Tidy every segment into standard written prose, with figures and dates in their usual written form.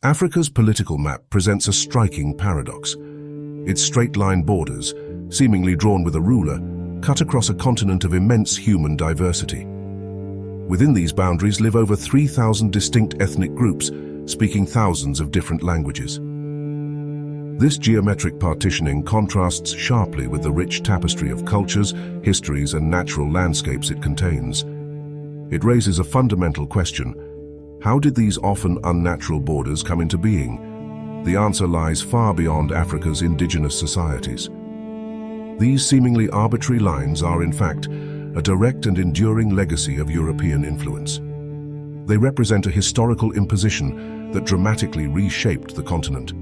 Africa's political map presents a striking paradox. Its straight-line borders, seemingly drawn with a ruler, cut across a continent of immense human diversity. Within these boundaries live over 3,000 distinct ethnic groups, speaking thousands of different languages. This geometric partitioning contrasts sharply with the rich tapestry of cultures, histories, and natural landscapes it contains. It raises a fundamental question: how did these often unnatural borders come into being? The answer lies far beyond Africa's indigenous societies. These seemingly arbitrary lines are, in fact, a direct and enduring legacy of European influence. They represent a historical imposition that dramatically reshaped the continent.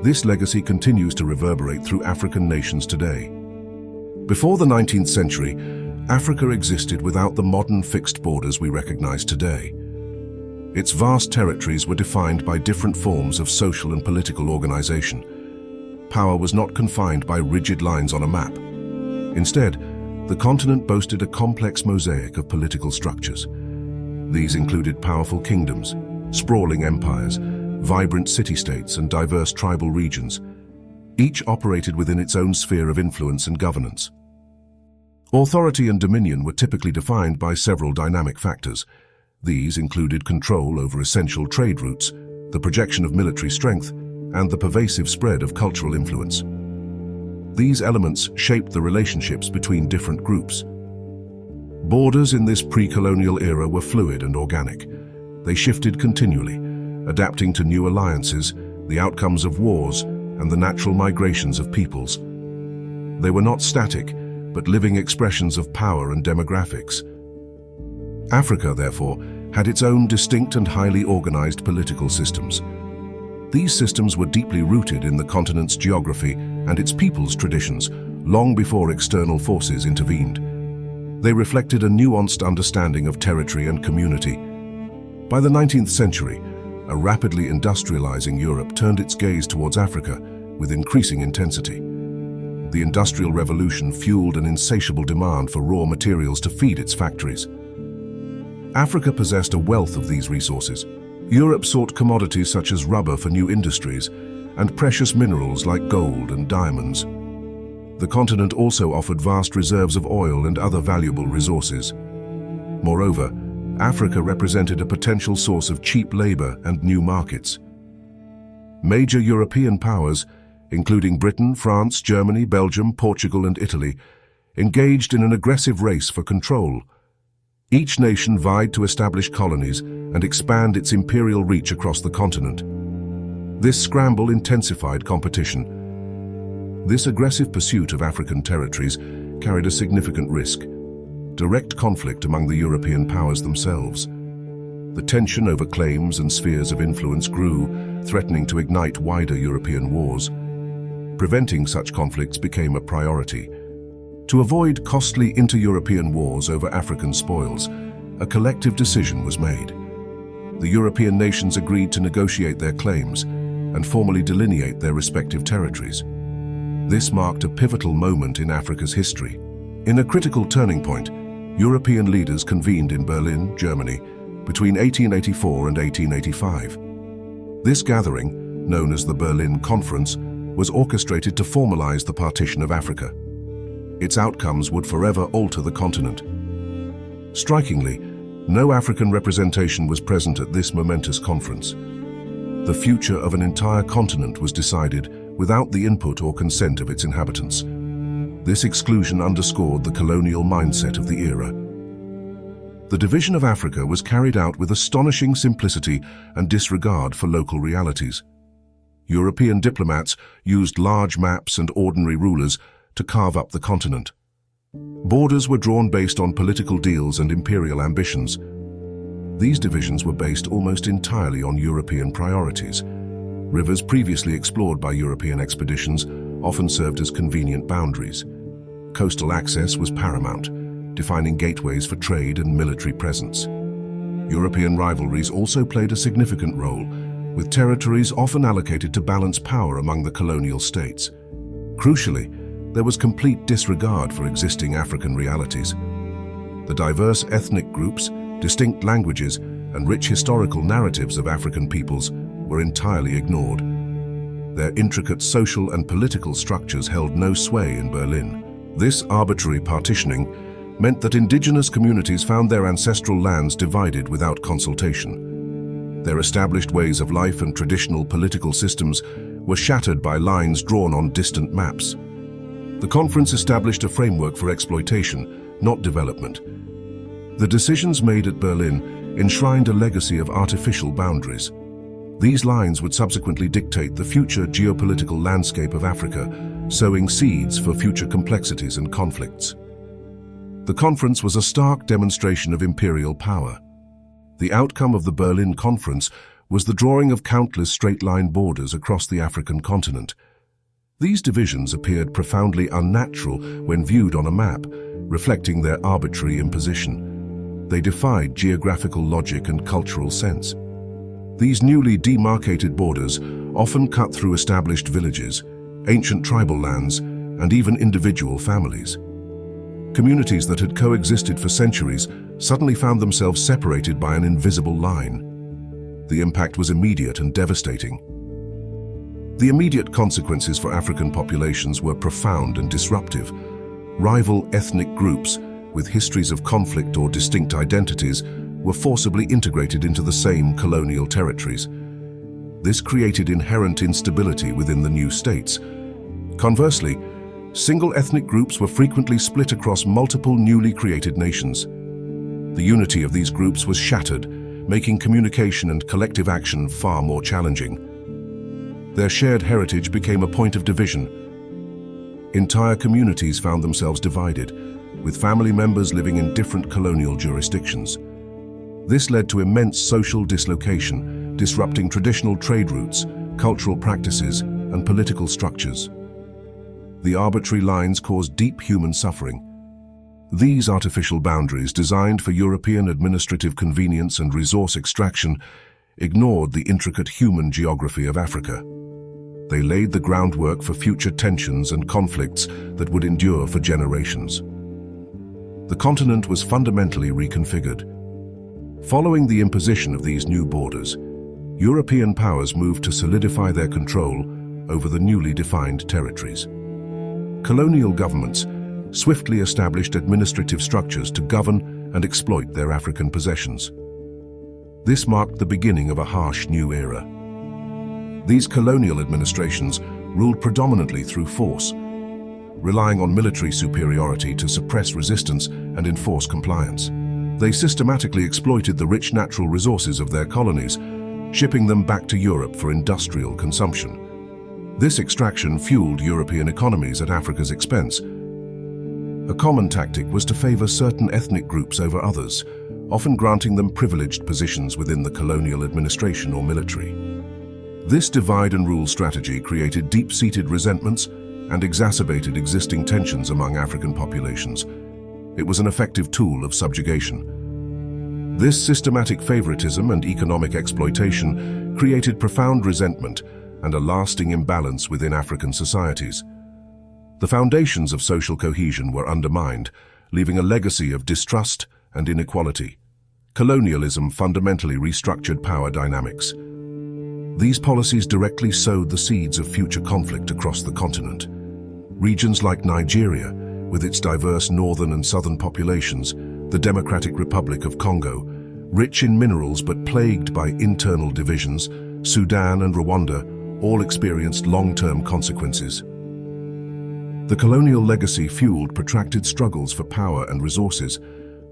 This legacy continues to reverberate through African nations today. Before the 19th century, Africa existed without the modern fixed borders we recognize today. Its vast territories were defined by different forms of social and political organization. Power was not confined by rigid lines on a map. Instead, the continent boasted a complex mosaic of political structures. These included powerful kingdoms, sprawling empires, vibrant city-states, and diverse tribal regions. Each operated within its own sphere of influence and governance. Authority and dominion were typically defined by several dynamic factors. These included control over essential trade routes, the projection of military strength, and the pervasive spread of cultural influence. These elements shaped the relationships between different groups. Borders in this pre-colonial era were fluid and organic. They shifted continually, adapting to new alliances, the outcomes of wars, and the natural migrations of peoples. They were not static, but living expressions of power and demographics. Africa, therefore, had its own distinct and highly organized political systems. These systems were deeply rooted in the continent's geography and its people's traditions, long before external forces intervened. They reflected a nuanced understanding of territory and community. By the 19th century, a rapidly industrializing Europe turned its gaze towards Africa with increasing intensity. The Industrial Revolution fueled an insatiable demand for raw materials to feed its factories. Africa possessed a wealth of these resources. Europe sought commodities such as rubber for new industries and precious minerals like gold and diamonds. The continent also offered vast reserves of oil and other valuable resources. Moreover, Africa represented a potential source of cheap labor and new markets. Major European powers, including Britain, France, Germany, Belgium, Portugal, and Italy, engaged in an aggressive race for control. Each nation vied to establish colonies and expand its imperial reach across the continent. This scramble intensified competition. This aggressive pursuit of African territories carried a significant risk: direct conflict among the European powers themselves. The tension over claims and spheres of influence grew, threatening to ignite wider European wars. Preventing such conflicts became a priority. To avoid costly inter-European wars over African spoils, a collective decision was made. The European nations agreed to negotiate their claims and formally delineate their respective territories. This marked a pivotal moment in Africa's history. In a critical turning point, European leaders convened in Berlin, Germany, between 1884 and 1885. This gathering, known as the Berlin Conference, was orchestrated to formalize the partition of Africa. Its outcomes would forever alter the continent. Strikingly, no African representation was present at this momentous conference. The future of an entire continent was decided without the input or consent of its inhabitants. This exclusion underscored the colonial mindset of the era. The division of Africa was carried out with astonishing simplicity and disregard for local realities. European diplomats used large maps and ordinary rulers to carve up the continent. Borders were drawn based on political deals and imperial ambitions. These divisions were based almost entirely on European priorities. Rivers previously explored by European expeditions often served as convenient boundaries. Coastal access was paramount, defining gateways for trade and military presence. European rivalries also played a significant role, with territories often allocated to balance power among the colonial states. Crucially, there was complete disregard for existing African realities. The diverse ethnic groups, distinct languages, and rich historical narratives of African peoples were entirely ignored. Their intricate social and political structures held no sway in Berlin. This arbitrary partitioning meant that indigenous communities found their ancestral lands divided without consultation. Their established ways of life and traditional political systems were shattered by lines drawn on distant maps. The conference established a framework for exploitation, not development. The decisions made at Berlin enshrined a legacy of artificial boundaries. These lines would subsequently dictate the future geopolitical landscape of Africa, sowing seeds for future complexities and conflicts. The conference was a stark demonstration of imperial power. The outcome of the Berlin Conference was the drawing of countless straight-line borders across the African continent. These divisions appeared profoundly unnatural when viewed on a map, reflecting their arbitrary imposition. They defied geographical logic and cultural sense. These newly demarcated borders often cut through established villages, ancient tribal lands, and even individual families. Communities that had coexisted for centuries suddenly found themselves separated by an invisible line. The impact was immediate and devastating. The immediate consequences for African populations were profound and disruptive. Rival ethnic groups, with histories of conflict or distinct identities, were forcibly integrated into the same colonial territories. This created inherent instability within the new states. Conversely, single ethnic groups were frequently split across multiple newly created nations. The unity of these groups was shattered, making communication and collective action far more challenging. Their shared heritage became a point of division. Entire communities found themselves divided, with family members living in different colonial jurisdictions. This led to immense social dislocation, disrupting traditional trade routes, cultural practices, and political structures. The arbitrary lines caused deep human suffering. These artificial boundaries, designed for European administrative convenience and resource extraction, ignored the intricate human geography of Africa. They laid the groundwork for future tensions and conflicts that would endure for generations. The continent was fundamentally reconfigured. Following the imposition of these new borders, European powers moved to solidify their control over the newly defined territories. Colonial governments swiftly established administrative structures to govern and exploit their African possessions. This marked the beginning of a harsh new era. These colonial administrations ruled predominantly through force, relying on military superiority to suppress resistance and enforce compliance. They systematically exploited the rich natural resources of their colonies, shipping them back to Europe for industrial consumption. This extraction fueled European economies at Africa's expense. A common tactic was to favor certain ethnic groups over others, often granting them privileged positions within the colonial administration or military. This divide-and-rule strategy created deep-seated resentments and exacerbated existing tensions among African populations. It was an effective tool of subjugation. This systematic favoritism and economic exploitation created profound resentment and a lasting imbalance within African societies. The foundations of social cohesion were undermined, leaving a legacy of distrust and inequality. Colonialism fundamentally restructured power dynamics. These policies directly sowed the seeds of future conflict across the continent. Regions like Nigeria, with its diverse northern and southern populations, the Democratic Republic of Congo, rich in minerals but plagued by internal divisions, Sudan and Rwanda all experienced long-term consequences. The colonial legacy fueled protracted struggles for power and resources,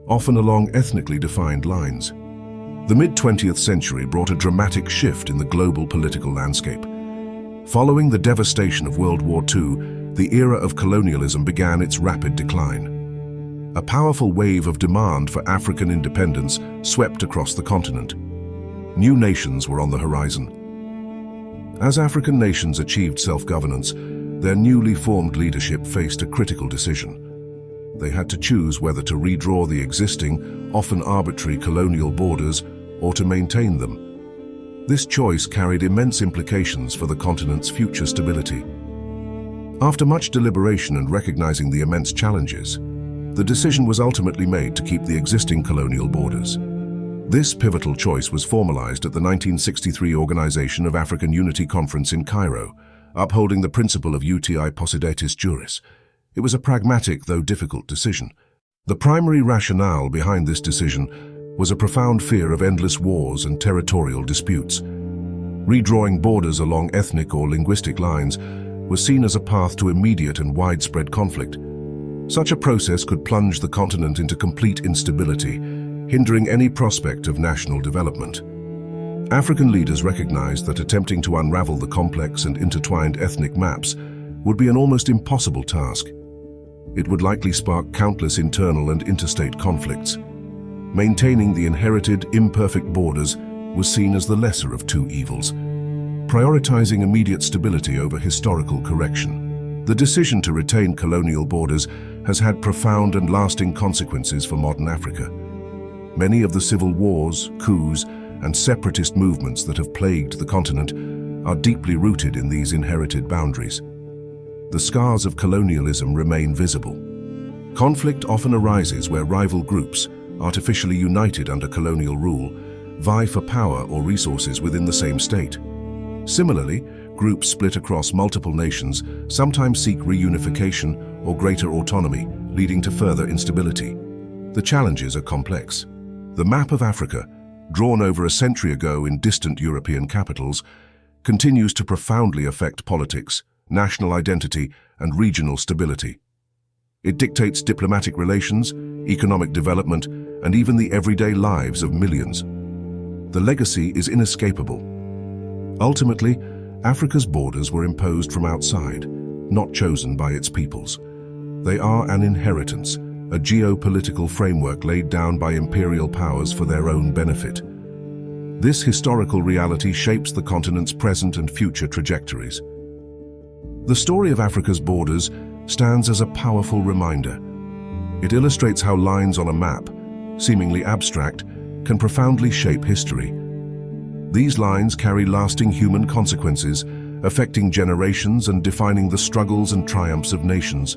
often along ethnically defined lines. The mid-20th century brought a dramatic shift in the global political landscape. Following the devastation of World War II, the era of colonialism began its rapid decline. A powerful wave of demand for African independence swept across the continent. New nations were on the horizon. As African nations achieved self-governance, their newly formed leadership faced a critical decision. They had to choose whether to redraw the existing, often arbitrary colonial borders or to maintain them. This choice carried immense implications for the continent's future stability. After much deliberation and recognizing the immense challenges, the decision was ultimately made to keep the existing colonial borders. This pivotal choice was formalized at the 1963 Organization of African Unity Conference in Cairo, upholding the principle of uti possidetis juris. It was a pragmatic, though difficult, decision. The primary rationale behind this decision was a profound fear of endless wars and territorial disputes. Redrawing borders along ethnic or linguistic lines was seen as a path to immediate and widespread conflict. Such a process could plunge the continent into complete instability, hindering any prospect of national development. African leaders recognized that attempting to unravel the complex and intertwined ethnic maps would be an almost impossible task. It would likely spark countless internal and interstate conflicts. Maintaining the inherited, imperfect borders was seen as the lesser of two evils, prioritizing immediate stability over historical correction. The decision to retain colonial borders has had profound and lasting consequences for modern Africa. Many of the civil wars, coups, and separatist movements that have plagued the continent are deeply rooted in these inherited boundaries. The scars of colonialism remain visible. Conflict often arises where rival groups, artificially united under colonial rule, vie for power or resources within the same state. Similarly, groups split across multiple nations sometimes seek reunification or greater autonomy, leading to further instability. The challenges are complex. The map of Africa, drawn over a century ago in distant European capitals, continues to profoundly affect politics, national identity, and regional stability. It dictates diplomatic relations, economic development, and even the everyday lives of millions. The legacy is inescapable. Ultimately, Africa's borders were imposed from outside, not chosen by its peoples. They are an inheritance, a geopolitical framework laid down by imperial powers for their own benefit. This historical reality shapes the continent's present and future trajectories. The story of Africa's borders stands as a powerful reminder. It illustrates how lines on a map, seemingly abstract, can profoundly shape history. These lines carry lasting human consequences, affecting generations and defining the struggles and triumphs of nations.